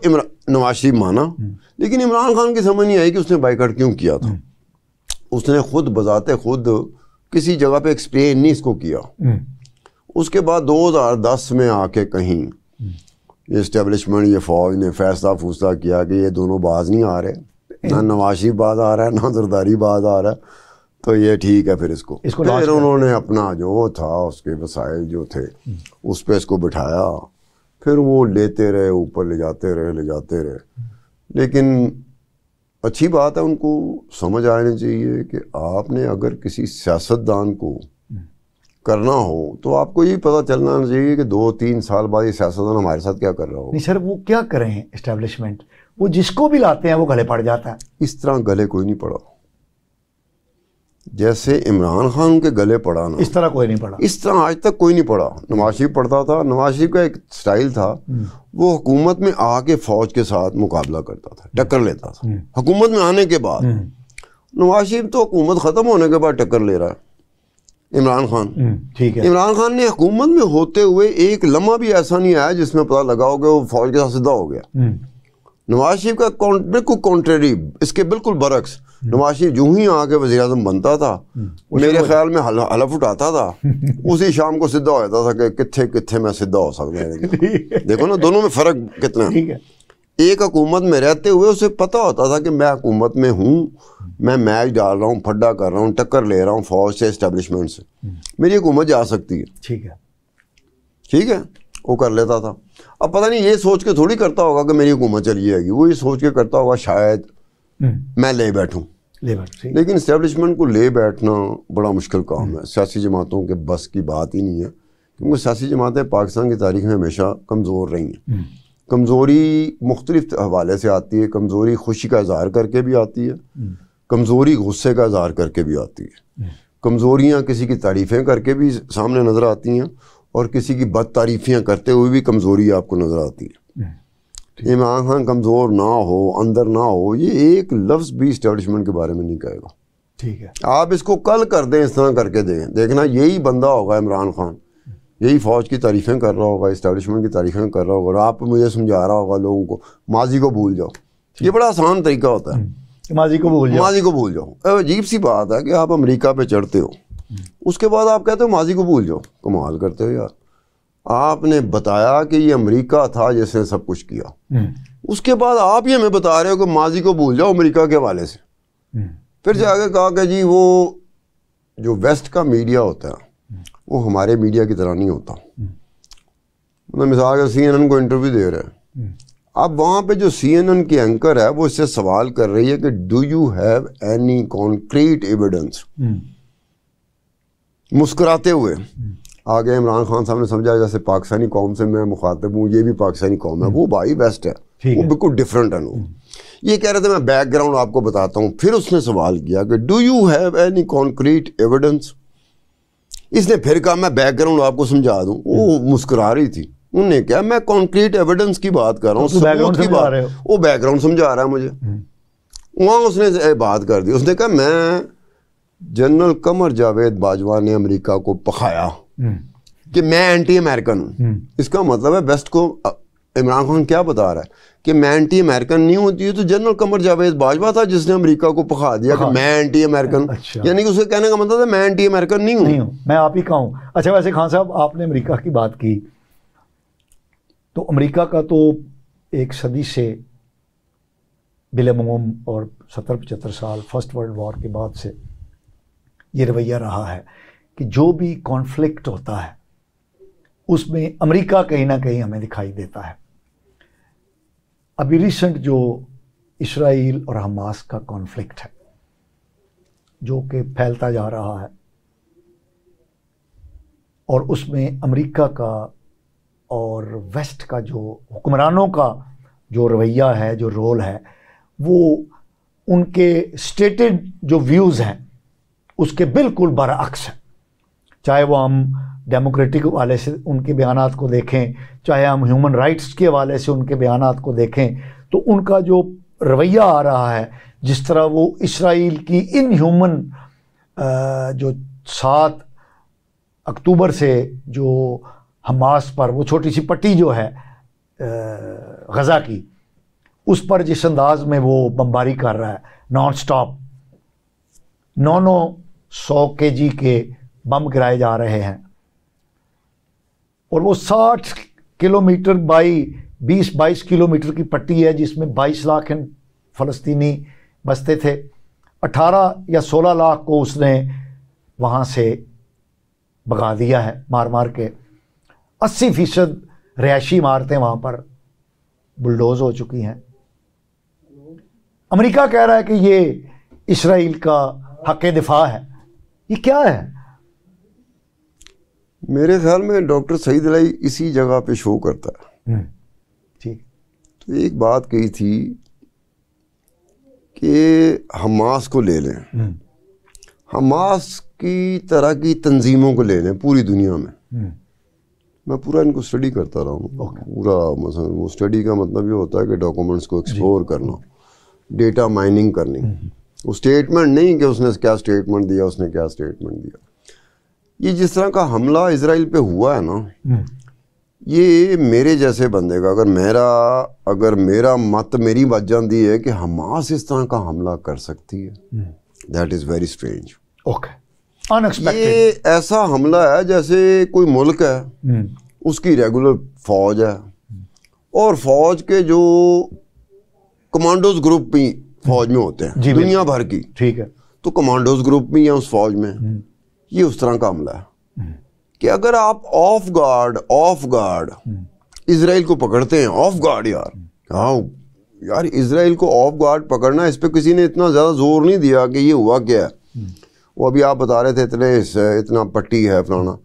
نواز شریف مانا. لیکن عمران خان کی سمجھ نہیں آئی کہ اس نے بائیکاٹ کیوں کیا تھا. اس نے خود بذات خود کسی جگہ پہ ایکسپلین نہیں اس کو کیا. اس کے بعد 2010 میں آ کے کہیں یہ اسٹیبلشمنٹ، یہ فوج نے فیصلہ کیا کہ یہ دونوں باز نہیں آ رہے، نہ نواز شریف باز آ رہا ہے نہ زرداری باز آ رہا ہے، تو یہ ٹھیک ہے. پھر اس کو پھر انہوں نے اپنا جو تھا اس کے وسائل جو تھے اس پہ اس کو بٹھایا. پھر وہ لیتے رہے، اوپر لے جاتے رہے. لیکن اچھی بات ہے، ان کو سمجھ آنے چاہیے کہ آپ نے اگر کسی سیاستدان کو کرنا ہو تو آپ کو یہ پتہ چلنا چاہیے کہ 2-3 سال بعد یہ سیاستدان ہمارے ساتھ کیا کر رہا ہو. نہیں سر، وہ کیا کریں اسٹیبلشمنٹ، وہ جس کو بھی لاتے ہیں وہ گلے پڑ جاتا ہے. اس طرح گلے کوئی نہیں پڑا جیسے عمران خان کے گلے پڑا نا، اس طرح کوئی نہیں پڑا. اس طرح آج تک کوئی نہیں پڑا. نواز شریف پڑھتا تھا. نواز شریف کا ایک سٹائل تھا، وہ حکومت میں آ کے فوج کے ساتھ مقابلہ کرتا تھا، ٹکر لیتا تھا. حکومت میں آنے کے بعد نواز شریف تو حکومت ختم ہونے کے بعد ٹکر لے رہا ہے. عمران خان، ٹھیک ہے، عمران خان نے حکومت میں ہوتے ہوئے ایک لمحہ بھی ایسا نہیں آیا جس میں پتہ لگا ہو کہ وہ فوج کے ساتھ سدھا ہو گیا. نواز شریف کا بالکل کانٹریری، اس کے بالکل برعکس. نواز شریف جو ہی آ کے وزیر اعظم بنتا تھا میرے خیال میں حلف اٹھاتا تھا، اسی شام کو سدھا ہو جاتا تھا کہ کتھے میں سدھا ہو سکتا ہے. دیکھو نا دونوں میں فرق کتنا ہے. ایک حکومت میں رہتے ہوئے اسے پتہ ہوتا تھا کہ میں حکومت میں ہوں، میں میچ ڈال رہا ہوں، پھڈا کر رہا ہوں، ٹکر لے رہا ہوں فوج سے، اسٹیبلشمنٹ سے، میری حکومت جا سکتی ہے. ٹھیک ہے، وہ کر لیتا تھا. اب پتہ نہیں یہ سوچ کے تھوڑی کرتا ہوگا کہ میری حکومت چلی جائے گی، وہ یہ سوچ کے کرتا ہوگا شاید میں لے بیٹھوں. لیکن اسٹیبلشمنٹ کو لے بیٹھنا بڑا مشکل کام ہے. سیاسی جماعتوں کے بس کی بات ہی نہیں ہے، کیونکہ سیاسی جماعتیں پاکستان کی تاریخ میں ہمیشہ کمزور رہی ہیں. کمزوری مختلف حوالے سے آتی ہے. کمزوری خوشی کا اظہار کر کے بھی آتی ہے، کمزوری غصے کا اظہار کر کے بھی آتی ہے. کمزوریاں کسی کی تعریفیں کر کے بھی سامنے نظر آتی ہیں اور کسی کی بد تعریفیاں کرتے ہوئے بھی کمزوری آپ کو نظر آتی ہے. عمران خان کمزور نہ ہو، اندر نہ ہو، یہ ایک لفظ بھی اسٹیبلشمنٹ کے بارے میں نہیں کہے گا. ٹھیک ہے، آپ اس کو کل کر دیں، اس طرح کر کے دیں، دیکھنا یہی بندہ ہوگا عمران خان یہی فوج کی تعریفیں کر رہا ہوگا, اسٹیبلشمنٹ کی تعریفیں کر رہا ہوگا, اور آپ مجھے سمجھا رہا ہوگا لوگوں کو ماضی کو بھول جاؤ. یہ بڑا آسان طریقہ ہوتا ہے, ماضی کو بھول جاؤ, ماضی کو بھول جاؤ. عجیب سی بات ہے کہ آپ امریکہ پہ چڑھتے ہو, اس کے بعد آپ کہتے ہو ماضی کو بھول جاؤ. کمال کرتے ہو یار. آپ نے بتایا کہ یہ امریکہ تھا جس نے سب کچھ کیا, اس کے بعد آپ ہی ہمیں بتا رہے ہو کہ ماضی کو بھول جاؤ امریکہ کے حوالے سے. پھر جا کے کہا کہ جی وہ جو ویسٹ کا میڈیا ہوتا ہے وہ ہمارے میڈیا کی طرح نہیں ہوتا. مطلب مثال کے CNN کو انٹرویو دے رہے ہیں, اب وہاں پہ جو CNN کی اینکر ہے وہ اس سے سوال کر رہی ہے کہ do you have any concrete evidence. مسکراتے ہوئے آگے عمران خان صاحب نے سمجھا جیسے پاکستانی قوم سے میں مخاطب ہوں, یہ بھی پاکستانی قوم ہے. وہ بھائی ویسٹ ہے, وہ بالکل ڈفرینٹ ہے. یہ کہہ رہے تھے میں بیک گراؤنڈ آپ کو بتاتا ہوں. پھر اس نے سوال کیا کہ do you have any concrete evidence. اس نے پھر کہا میں بیک گراؤنڈ آپ کو سمجھا دوں. وہ مسکرا رہی تھی. انہوں نے کہا میں کانکریٹ ایویڈنس کی بات کر رہا ہوں, ثبوت کی بات. وہ بیک گراؤنڈ سمجھا رہا ہے مجھے. وہاں اس نے بات کر دی. اس نے کہا میں جنرل قمر جاوید باجوہ نے امریکہ کو پکھایا کہ میں اینٹی امریکن ہوں. اس کا مطلب ہے ویسٹ کو عمران خان کیا بتا رہا ہے کہ میں اینٹی امریکن نہیں ہوتی ہے, تو جنرل قمر جاوید باجوہ تھا جس نے امریکہ کو پکھا دیا کہ میں اینٹی امریکن. یعنی کہ اسے کہنے کا مطلب ہے میں اینٹی امریکن نہیں ہوں, میں آپ ہی کا ہوں. اچھا ویسے خان صاحب آپ نے امریکہ کی بات کی, تو امریکہ کا تو ایک صدی سے بالعموم اور 70-75 سال فرسٹ ورلڈ وار کے بعد سے یہ رویہ رہا ہے کہ جو بھی کانفلکٹ ہوتا ہے اس میں امریکہ کہیں نہ کہیں ہمیں دکھائی دیتا ہے. ابھی ریسنٹ جو اسرائیل اور حماس کا کانفلکٹ ہے جو کہ پھیلتا جا رہا ہے, اور اس میں امریکہ کا اور ویسٹ کا جو حکمرانوں کا جو رویہ ہے, جو رول ہے, وہ ان کے اسٹیٹڈ جو ویوز ہیں اس کے بالکل برعکس ہے. چاہے وہ ہم ڈیموکریٹک حوالے سے ان کے بیانات کو دیکھیں, چاہے ہم ہیومن رائٹس کے حوالے سے ان کے بیانات کو دیکھیں, تو ان کا جو رویہ آ رہا ہے, جس طرح وہ اسرائیل کی ان ہیومن جو 7 اکتوبر سے جو حماس پر وہ چھوٹی سی پٹی جو ہے غزہ کی, اس پر جس انداز میں وہ بمباری کر رہا ہے نان سٹاپ, 900 kg کے بم گرائے جا رہے ہیں, اور وہ 60 کلومیٹر بائی 20-22 کلومیٹر کی پٹی ہے جس میں 22 لاکھ فلسطینی بستے تھے. 18 یا 16 لاکھ کو اس نے وہاں سے بھگا دیا ہے مار مار کے. 80% رہائشی عمارتیں وہاں پر بلڈوز ہو چکی ہیں. امریکہ کہہ رہا ہے کہ یہ اسرائیل کا حق دفاع ہے. یہ کیا ہے؟ میرے خیال میں ڈاکٹر سعید علائی اسی جگہ پہ شو کرتا ہے. ٹھیک. تو ایک بات کہی تھی کہ حماس کو لے لیں, حماس کی طرح کی تنظیموں کو لے لیں پوری دنیا میں. میں پورا ان کو اسٹڈی کرتا رہا ہوں پورا. مثلا وہ اسٹڈی کا مطلب یہ ہوتا ہے کہ ڈاکومنٹس کو ایکسپلور کرنا, ڈیٹا مائننگ کرنی. وہ اسٹیٹمنٹ نہیں کہ اس نے کیا اسٹیٹمنٹ دیا, اس نے کیا اسٹیٹمنٹ دیا. یہ جس طرح کا حملہ اسرائیل پہ ہوا ہے نا, یہ میرے جیسے بندے کا اگر میرا مت میری بات جاندی ہے کہ حماس اس طرح کا حملہ کر سکتی ہے, دیٹ از ویری اسٹرینج. یہ ایسا حملہ ہے جیسے کوئی ملک ہے, اس کی ریگولر فوج ہے, اور فوج کے جو کمانڈوز گروپ بھی فوج میں ہوتے ہیں دنیا بھر کی. ٹھیک ہے. تو کمانڈوز گروپ بھی ہیں اس فوج میں. یہ اس طرح کا حملہ ہے کہ اگر آپ آف گارڈ اسرائیل کو پکڑتے ہیں, آف گارڈ یار اسرائیل کو آف گارڈ پکڑنا, اس پہ کسی نے اتنا زیادہ زور نہیں دیا کہ یہ ہوا کیا ہے. وہ ابھی آپ بتا رہے تھے اتنا پٹی ہے فلانا,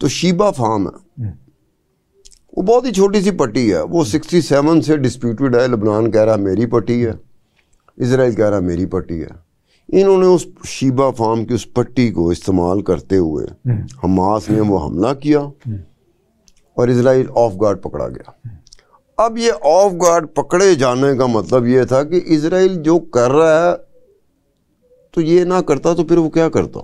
تو شیبہ فارم ہے, وہ بہت ہی چھوٹی سی پٹی ہے. وہ 67 سے ڈسپیوٹڈ ہے. لبنان کہہ رہا میری پٹی ہے, اسرائیل کہہ رہا میری پٹی ہے. انہوں نے اس شیبہ فارم کی اس پٹی کو استعمال کرتے ہوئے حماس نے وہ حملہ کیا, اور اسرائیل آف گارڈ پکڑا گیا. اب یہ آف گارڈ پکڑے جانے کا مطلب یہ تھا کہ اسرائیل جو کر رہا ہے تو یہ نہ کرتا تو پھر وہ کیا کرتا,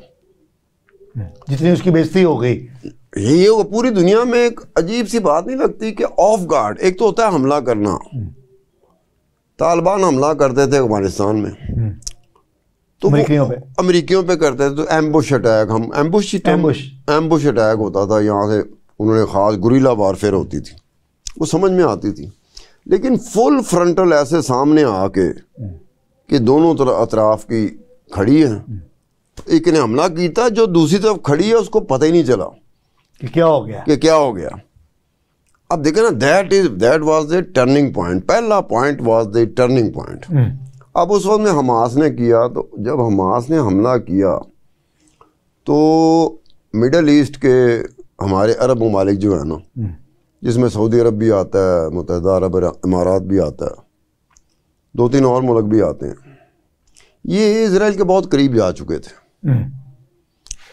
جتنی اس کی بے عزتی ہو گئی. یہ پوری دنیا میں ایک عجیب سی بات نہیں لگتی کہ آف گارڈ، ایک تو ہوتا ہے حملہ کرنا، طالبان حملہ کرتے تھے افغانستان میں تو امریکیوں پہ کرتے تھے، تو ایمبوش اٹیک، ہم ایمبوش اٹیک ہوتا تھا یہاں سے، انہوں نے خاص گوریلا وارفیئر ہوتی تھی، وہ سمجھ میں آتی تھی. لیکن فل فرنٹل ایسے سامنے آ کے کہ دونوں طرف اطراف کی کھڑی ہیں، ایک نے حملہ کیتا، جو دوسری طرف کھڑی ہے اس کو پتہ ہی نہیں چلا کہ کیا ہو گیا. اب دیکھیں نا، that was the turning point, پہلا point was the turning point. اب اس وقت میں حماس نے کیا، تو جب حماس نے حملہ کیا تو مڈل ایسٹ کے ہمارے عرب ممالک جو ہیں نا، جس میں سعودی عرب بھی آتا ہے، متحدہ عرب امارات بھی آتا ہے، 2-3 اور ملک بھی آتے ہیں، یہ اسرائیل کے بہت قریب جا چکے تھے.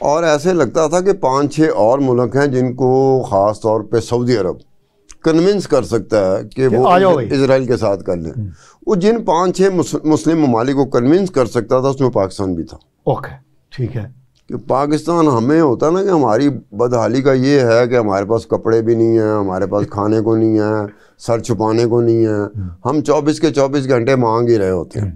اور ایسے لگتا تھا کہ 5-6 اور ملک ہیں جن کو خاص طور پہ سعودی عرب کنونس کر سکتا ہے کہ وہ اسرائیل کے ساتھ کر لیں. وہ جن 5-6 مسلم ممالک کو کنونس کر سکتا تھا اس میں پاکستان بھی تھا. اوکے ٹھیک ہے. کہ پاکستان ہمیں ہوتا نا کہ ہماری بدحالی کا یہ ہے کہ ہمارے پاس کپڑے بھی نہیں ہیں، ہمارے پاس کھانے کو نہیں ہے، سر چھپانے کو نہیں ہے، ہم 24 کے 24 گھنٹے مانگ ہی رہے ہوتے ہیں.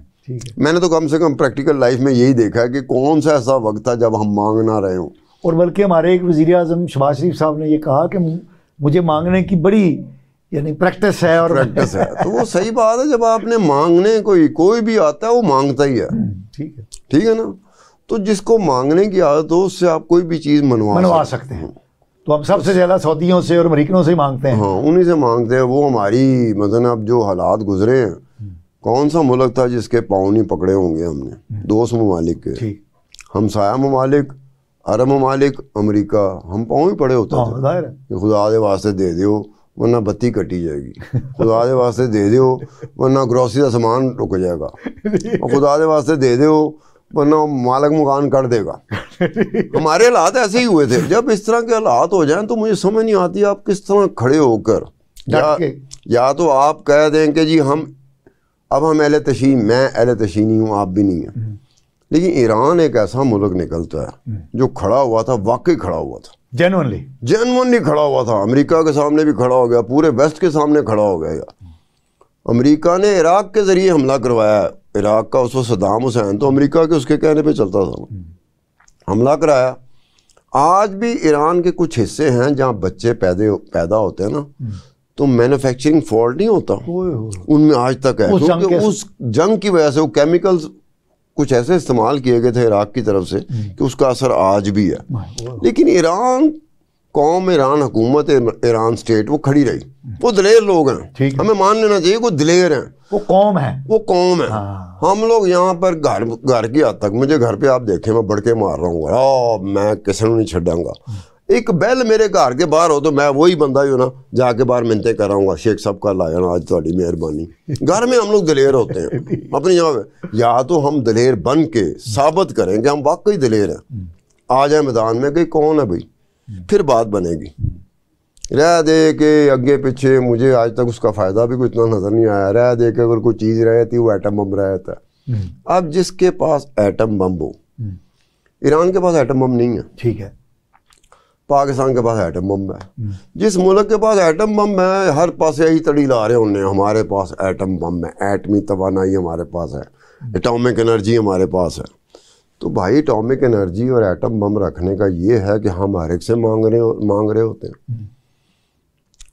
میں نے تو کم سے کم پریکٹیکل لائف میں یہی دیکھا ہے کہ کون سا ایسا وقت تھا جب ہم مانگ نہ رہے ہوں. اور بلکہ ہمارے ایک وزیر اعظم شہباز شریف صاحب نے یہ کہا کہ مجھے مانگنے کی بڑی یعنی پریکٹس ہے. اور پریکٹس ہے تو وہ صحیح بات ہے، جب آپ نے مانگنے کوئی بھی آتا ہے وہ مانگتا ہی ہے. ٹھیک ہے نا. تو جس کو مانگنے کی عادت ہو اس سے آپ کوئی بھی چیز منوا سکتے ہیں. تو ہم سب سے زیادہ سعودیوں سے اور امریکنوں سے مانگتے ہیں. ہاں انہی سے مانگتے ہیں. وہ ہماری مثلا اب جو حالات گزرے ہیں، کون سا ملک تھا جس کے پاؤں نہیں پکڑے ہوں گے ہم نے؟ دوست ممالک کے، ہمسایہ ممالک، عرب ممالک، امریکہ، ہم پاؤں ہی پڑے ہوتے تھے کہ خدا دے واسطے دے دیو ورنہ بتی کٹی جائے گی، خدا دے واسطے دے دیو ورنہ گروسری کا سامان رک جائے گا، خدا دے واسطے دے دیو ورنہ مالک مکان کر دے گا. ہمارے حالات ایسے ہی ہوئے تھے. جب اس طرح کے حالات ہو جائیں تو مجھے سمجھ نہیں آتی آپ کس طرح کھڑے ہو کر یا تو آپ کہہ دیں کہ جی ہم اہل تشیع، میں اہل تشیع نہیں ہوں، آپ بھی نہیں ہیں. لیکن ایران ایک ایسا ملک نکلتا ہے جو کھڑا ہوا تھا، واقعی کھڑا ہوا تھا، جینوئنلی کھڑا ہوا تھا. امریکہ کے سامنے بھی کھڑا ہو گیا، پورے ویسٹ کے سامنے کھڑا ہو گیا. امریکہ نے عراق کے ذریعے حملہ کروایا. عراق کا اس وقت صدام حسین تو امریکہ کے اس کے کہنے پہ چلتا تھا، حملہ کرایا. آج بھی ایران کے کچھ حصے ہیں جہاں بچے پیدا ہوتے ہیں نا تو مینوفیکچرنگ فالٹ نہیں ہوتا ان میں آج تک ہے، کیونکہ اس جنگ کی وجہ سے وہ کیمیکلز کچھ ایسے استعمال کیے گئے تھے عراق کی طرف سے کہ اس کا اثر آج بھی ہے. لیکن ایران قوم، ایران حکومت، ایران اسٹیٹ وہ کھڑی رہی. وہ دلیر لوگ ہیں، ہمیں مان لینا چاہیے وہ دلیر ہیں، وہ قوم ہے. ہم لوگ یہاں پر گھر کی حد تک، مجھے گھر پہ آپ دیکھیں میں بڑھ کے مار رہا ہوں، میں کسی نے نہیں چھڈاں گا. ایک بیل میرے گھر کے باہر ہو تو میں وہی بندہ ہی ہوں نا، جا کے باہر منتیں کر رہا ہوں گا، شیخ صاحب کا لایا نا آج تہاڈی مہربانی. گھر میں ہم لوگ دلیر ہوتے ہیں اپنی جگہ پہ. یا تو ہم دلیر بن کے ثابت کریں کہ ہم واقعی دلیر ہیں، آ جائیں میدان میں کہ کون ہے بھائی، پھر بات بنے گی. رہ دے کہ اگے پیچھے مجھے آج تک اس کا فائدہ بھی کوئی اتنا نظر نہیں آیا. رہ دے کہ اگر کوئی چیز رہتی وہ ایٹم بم رہتا ہے. اب جس کے پاس ایٹم بم ہو، ایران کے پاس ایٹم بم نہیں ہے، ٹھیک ہے، پاکستان کے پاس ایٹم بم ہے. جس ملک کے پاس ایٹم بم ہے ہر پاس یہی تڑی لا رہے انہیں، ہمارے پاس ایٹم بم ہے، ایٹمی توانائی ہمارے پاس ہے، اٹامک انرجی ہمارے پاس ہے. تو بھائی اٹامک انرجی اور ایٹم بم رکھنے کا یہ ہے کہ ہم ہر ایک سے مانگ رہے ہوتے ہیں.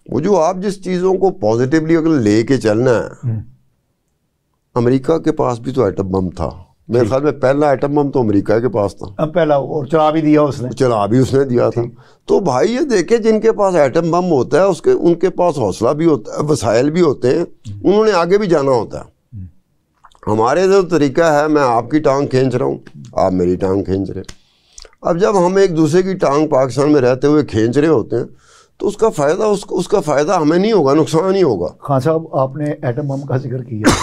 وہ جو آپ جس چیزوں کو پازیٹیولی اگر لے کے چلنا ہے، امریکہ کے پاس بھی تو ایٹم بم تھا. میرے خیال میں پہلا ایٹم بم تو امریکہ کے پاس تھا، پہلا، اور چلا بھی اس نے دیا تھا. تو بھائی یہ دیکھیں جن کے پاس ایٹم بم ہوتا ہے ان کے پاس حوصلہ بھی ہوتا ہے، وسائل بھی ہوتے ہیں، انہوں نے آگے بھی جانا ہوتا ہے. ہمارے جو طریقہ ہے، میں آپ کی ٹانگ کھینچ رہا ہوں، آپ میری ٹانگ کھینچ رہے. اب جب ہم ایک دوسرے کی ٹانگ پاکستان میں رہتے ہوئے کھینچ رہے ہوتے ہیں تو اس کا فائدہ ہمیں نہیں ہوگا، نقصان ہی ہوگا. خان صاحب آپ نے ایٹم بم کا ذکر کیا.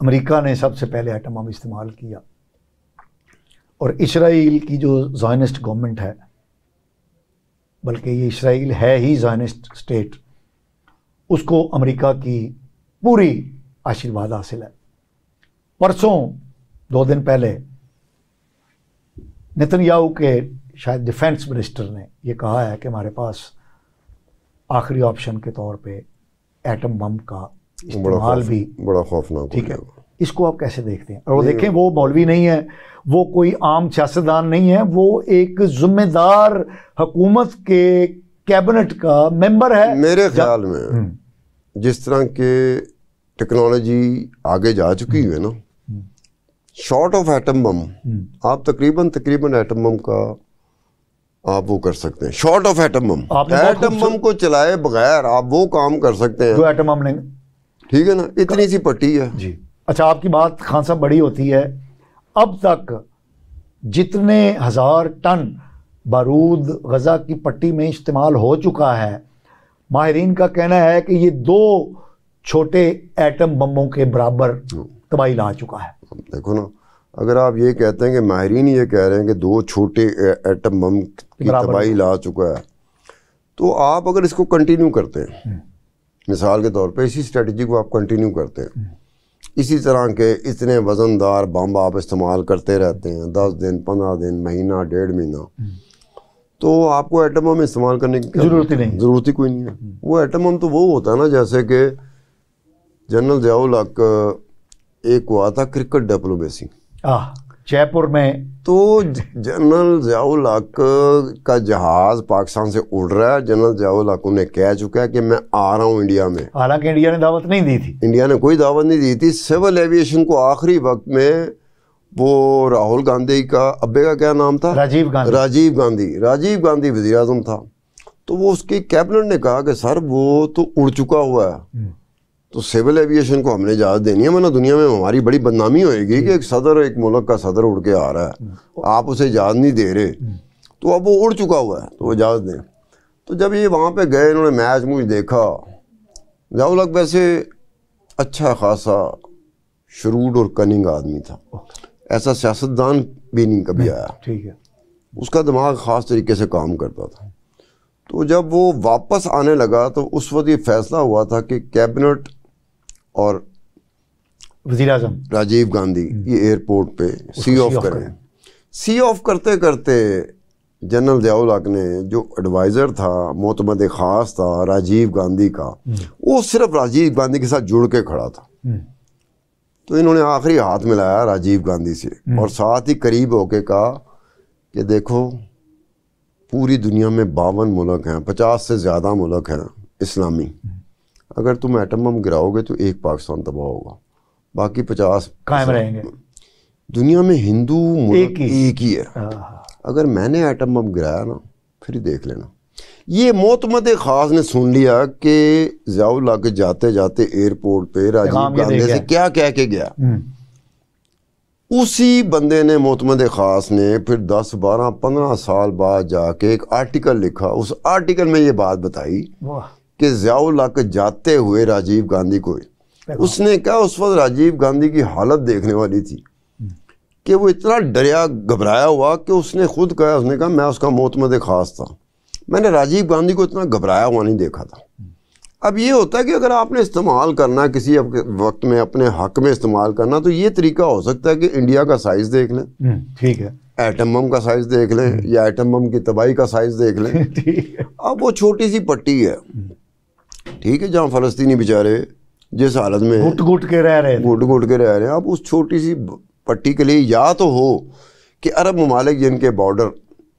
امریکہ نے سب سے پہلے ایٹم بم استعمال کیا، اور اسرائیل کی جو زائنسٹ گورنمنٹ ہے، بلکہ یہ اسرائیل ہے ہی زائنسٹ اسٹیٹ، اس کو امریکہ کی پوری آشیرواد حاصل ہے. پرسوں 2 دن پہلے نتن یاہو کے شاید ڈیفینس منسٹر نے یہ کہا ہے کہ ہمارے پاس آخری آپشن کے طور پہ ایٹم بم کا استعمال بھی بڑا خوفناک. ٹھیک ہے, اس کو آپ کیسے دیکھتے ہیں؟ اور وہ دیکھیں, وہ مولوی نہیں ہے, وہ کوئی عام سیاستدان نہیں ہے, وہ ایک ذمہ دار حکومت کے کیبنٹ کا ممبر ہے. میرے خیال میں جس طرح کے ٹیکنالوجی آگے جا چکی ہے نا, شارٹ آف ایٹم بم آپ تقریباً ایٹم بم کا آپ وہ کر سکتے ہیں. Short of atom bomb, atom bomb کو چلائے بغیر آپ وہ کام کر سکتے ہیں جو ایٹم بم نے. ٹھیک ہے نا, اتنی سی پٹی ہے. جی اچھا, آپ کی بات خان صاحب بڑی ہوتی ہے. اب تک جتنے 1000 ٹن بارود غزہ کی پٹی میں استعمال ہو چکا ہے, ماہرین کا کہنا ہے کہ یہ 2 چھوٹے ایٹم بموں کے برابر تباہی لا چکا ہے. دیکھو نا, اگر آپ یہ کہتے ہیں کہ ماہرین یہ کہہ رہے ہیں کہ 2 چھوٹے ایٹم بم کی تباہی لا چکا ہے, تو آپ اگر اس کو کنٹینیو کرتے ہیں, مثال کے طور پہ اسی اسٹریٹجی کو آپ کنٹینیو کرتے ہیں, اسی طرح کے اتنے وزن دار بم آپ استعمال کرتے رہتے ہیں 10 دن 15 دن مہینہ 1.5 مہینہ, تو آپ کو ایٹم بم استعمال کرنے کی ضرورت ہی کوئی نہیں ہے. وہ ایٹم بم تو وہ ہوتا ہے نا جیسے کہ جنرل ضیاء الحق ایک ہوا تھا کرکٹ ڈپلومیسی جے پور میں, تو جنرل ضیاء الحق کا جہاز پاکستان سے اڑ رہا ہے, جنرل ضیاء الحق نے کہہ چکا ہے کہ میں آ رہا ہوں انڈیا میں. حالانکہ انڈیا نے دعوت نہیں دی تھی. انڈیا نے کوئی دعوت نہیں دی تھی. سول ایویشن کو آخری وقت میں وہ راہل گاندھی کا ابے کا کیا نام تھا, راجیو گاندھی وزیر اعظم تھا, تو وہ اس کی کیبنٹ نے کہا کہ سر وہ تو اڑ چکا ہوا ہے, تو سول ایویشن کو ہم نے اجازت دینی ہے, ورنہ دنیا میں ہماری بڑی بدنامی ہوئے گی کہ ایک ملک کا صدر اڑ کے آ رہا ہے, آپ اسے اجازت نہیں دے رہے, تو اب وہ اڑ چکا ہوا ہے تو اجازت دیں. تو جب یہ وہاں پہ گئے, انہوں نے میچ موچ دیکھا, ضیاء الحق ویسے اچھا خاصا شروڈ اور کننگ آدمی تھا, ایسا سیاستدان بھی نہیں کبھی آیا. ٹھیک ہے, اس کا دماغ خاص طریقے سے کام کرتا تھا. تو جب وہ واپس آنے لگا تو اس وقت یہ فیصلہ ہوا تھا کہ کیبنٹ اور وزیر اعظم راجیو گاندھی یہ ایئرپورٹ پہ سی آف کریں. سی آف کرتے کرتے جنرل ضیاء الحق نے, جو ایڈوائزر تھا معتمد خاص تھا راجیو گاندھی کا, وہ صرف راجیو گاندھی کے ساتھ جڑ کے کھڑا تھا. تو انہوں نے آخری ہاتھ ملایا راجیو گاندھی سے, اور ساتھ ہی قریب ہو کے کہا کہ دیکھو پوری دنیا میں 52 ملک ہیں, 50 سے زیادہ ملک ہیں اسلامی, اگر تم ایٹم بم گراؤ گے تو ایک پاکستان تباہ ہوگا, باقی 50 قائم رہیں گے. دنیا میں ہندو ملک ایک ہی ہے, اگر میں نے ایٹم بم گرایا نا پھر دیکھ لینا. یہ معتمد خاص نے سن لیا کہ ضیاء الحق جاتے جاتے ایئرپورٹ پہ راجیو گاندھی سے کیا کہہ کے گیا. اسی بندے نے, معتمد خاص نے, پھر 10 12 15 سال بعد جا کے ایک آرٹیکل لکھا. اس آرٹیکل میں یہ بات بتائی کہ ضیاء الحق جاتے ہوئے راجیو گاندھی کو, اس نے کہا اس وقت راجیو گاندھی کی حالت دیکھنے والی تھی کہ وہ اتنا ڈریا گھبرایا ہوا کہ اس نے خود کہا, اس نے کہا میں اس کا معتمد خاص تھا, میں نے راجیو گاندھی کو اتنا گھبرایا ہوا نہیں دیکھا تھا. اب یہ ہوتا ہے کہ اگر آپ نے استعمال کرنا کسی وقت میں اپنے حق میں استعمال کرنا, تو یہ طریقہ ہو سکتا ہے کہ انڈیا کا سائز دیکھ لیں, ٹھیک ہے, ایٹم بم کا سائز دیکھ لیں, یا ایٹم بم کی تباہی کا سائز دیکھ لیں. اب وہ چھوٹی سی پٹی ہے, ٹھیک ہے, جہاں فلسطینی بیچارے جس حالت میں گھٹ کے رہ رہے ہیں, اب اس چھوٹی سی پٹی کے لیے یا تو ہو کہ عرب ممالک جن کے بارڈر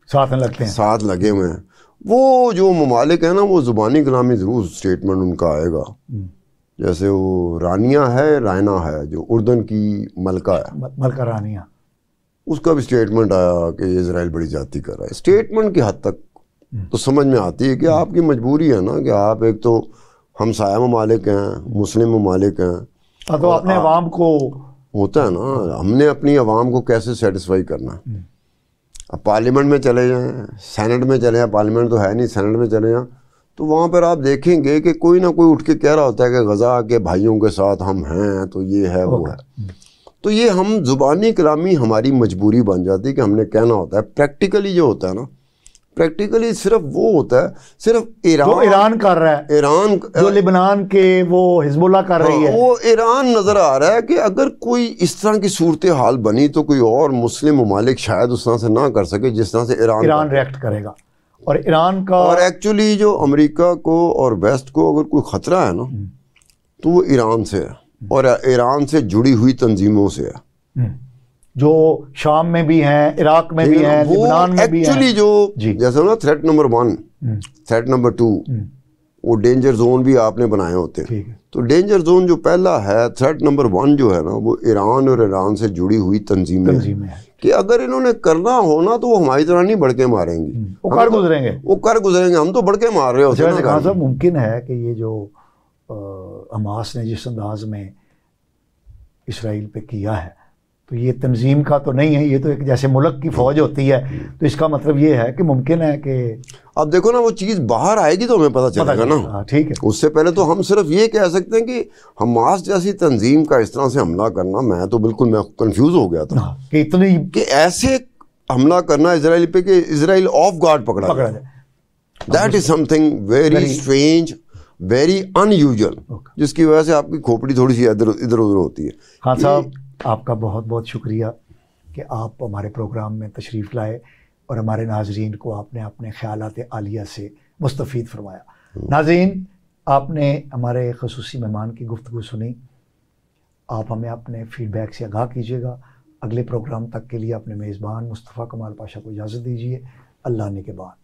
ساتھ لگے ہوئے ہیں, وہ جو ممالک ہیں نا, وہ زبانی کلامی ضرور اسٹیٹمنٹ ان کا آئے گا. جیسے وہ رائنا ہے جو اردن کی ملکہ رانیہ, اس کا بھی اسٹیٹمنٹ آیا کہ اسرائیل بڑی زیادتی کر رہا ہے. اسٹیٹمنٹ کی حد تک تو سمجھ میں آتی ہے کہ آپ کی مجبوری ہے نا, کہ آپ ایک تو ہمسایہ ممالک ہیں, مسلم ممالک ہیں, تو اپنے عوام کو ہوتا ہے نا, ہم نے اپنی عوام کو کیسے سیٹسفائی کرنا ہے. اب پارلیمنٹ میں چلے جائیں, سینٹ میں چلے جائیں, پارلیمنٹ تو ہے نہیں, سینٹ میں چلے جائیں, تو وہاں پر آپ دیکھیں گے کہ کوئی نہ کوئی اٹھ کے کہہ رہا ہوتا ہے کہ غزہ کے بھائیوں کے ساتھ ہم ہیں, تو یہ ہے وہ ہے. تو یہ ہم زبانی کلامی ہماری مجبوری بن جاتی ہے کہ ہم نے کہنا ہوتا ہے. پریکٹیکلی جو ہوتا ہے نا, پریکٹیکلی صرف وہ ہوتا ہے، صرف ایران کر رہا ہے، ایران جو لبنان کے وہ حزب اللہ کر رہی ہے، وہ ایران نظر آ رہا ہے کہ اگر کوئی اس طرح کی صورتحال بنی تو کوئی اور مسلم ممالک شاید اس طرح سے نہ کر سکے جس طرح سے ایران ریئیکٹ کرے گا. اور ایران کا، اور ایکچولی جو امریکہ کو اور ویسٹ کو اگر کوئی خطرہ ہے نا تو وہ ایران سے ہے، اور ایران سے جڑی ہوئی تنظیموں سے ہے، جو شام میں بھی ہیں، عراق میں بھی ہیں، لبنان میں بھی ہیں. ایکچولی جو جیسے نا تھریٹ نمبر 1، تھریٹ نمبر 2، وہ ڈینجر زون بھی آپ نے بنائے ہوتے ہیں. تو ڈینجر زون جو پہلا ہے، تھریٹ نمبر 1 جو ہے نا، وہ ایران اور ایران سے جڑی ہوئی تنظیمیں ہیں کہ اگر انہوں نے کرنا ہونا تو وہ ہماری طرح نہیں بڑکے ماریں گی، وہ کر گزریں گے. ہم تو بڑکے مار رہے ہوتے ہیں. خان صاحب، ممکن ہے کہ یہ جو حماس نے جس انداز میں اسرائیل پہ کیا ہے تو یہ تنظیم کا تو نہیں ہے، یہ تو ایک جیسے ملک کی فوج ہوتی ہے، تو اس کا مطلب یہ ہے کہ ممکن ہے کہ اب دیکھو نا وہ چیز باہر آئے گی تو ہمیں پتہ چلے گا نا. ٹھیک ہے، اس سے پہلے تو ہم صرف یہ کہہ سکتے ہیں کہ حماس جیسی تنظیم کا اس طرح سے حملہ کرنا، میں تو بالکل میں کنفیوز ہو گیا تھا کہ اتنی کہ ایسے حملہ کرنا اسرائیل پہ کہ اسرائیل آف گارڈ پکڑا جائے. That is some thing very strange, very in usual, جس کی وجہ سے آپ کی کھوپڑی تھوڑی سی ادھر ادھر ہوتی ہے. ہاں صاحب، آپ کا بہت بہت شکریہ کہ آپ ہمارے پروگرام میں تشریف لائے اور ہمارے ناظرین کو آپ نے اپنے خیالات عالیہ سے مستفید فرمایا. ناظرین، آپ نے ہمارے خصوصی مہمان کی گفتگو سنی. آپ ہمیں اپنے فیڈ بیک سے آگاہ کیجیے گا. اگلے پروگرام تک کے لیے اپنے میزبان مصطفیٰ کمال پاشا کو اجازت دیجیے. اللہ نے کے بعد.